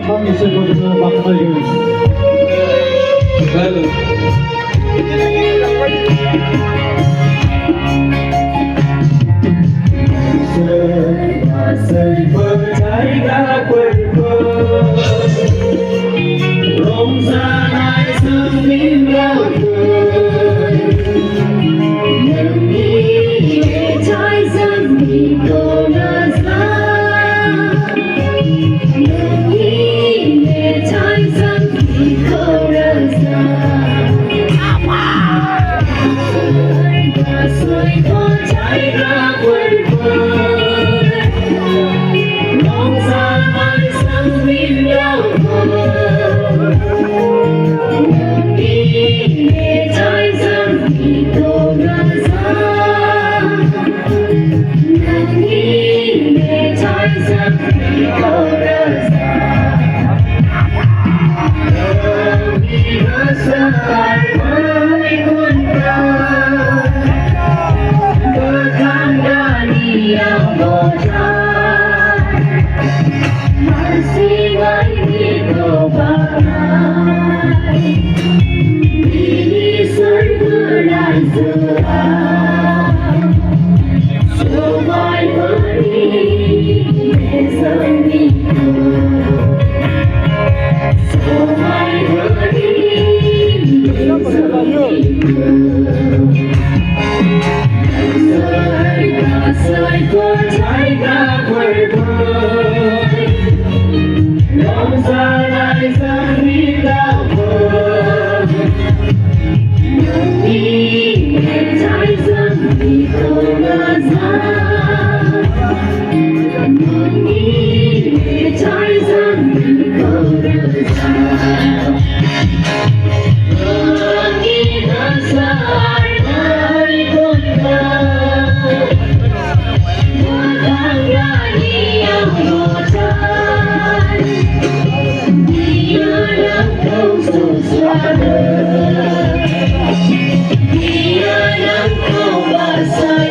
Kami sebut bakal ini. Kalau Gaswi Pwtaigra Bodo Rong sanai sembin rambut Nyanyi cai sembin korasa Nyanyi cai sembin korasa Gaswi Pwtaigra Bodo Rong sanai sembin rambut Nyanyi cai sembin korasa Nyanyi cai sembin korasa Kami besar berikutkan Berkandani yang bosan Masih lagi berbagai Ini serbulan serang Semai beri seminggu Semai beri seminggu Gaswi Pwtaigra Bodo Rong sanai sembin rambut Nyanyi cai sembin korasa Nyanyi cai sembin korasa Kami besar berikutkan Berkandani yang bosan Dia dan kau sesuatu Dia dan kau basah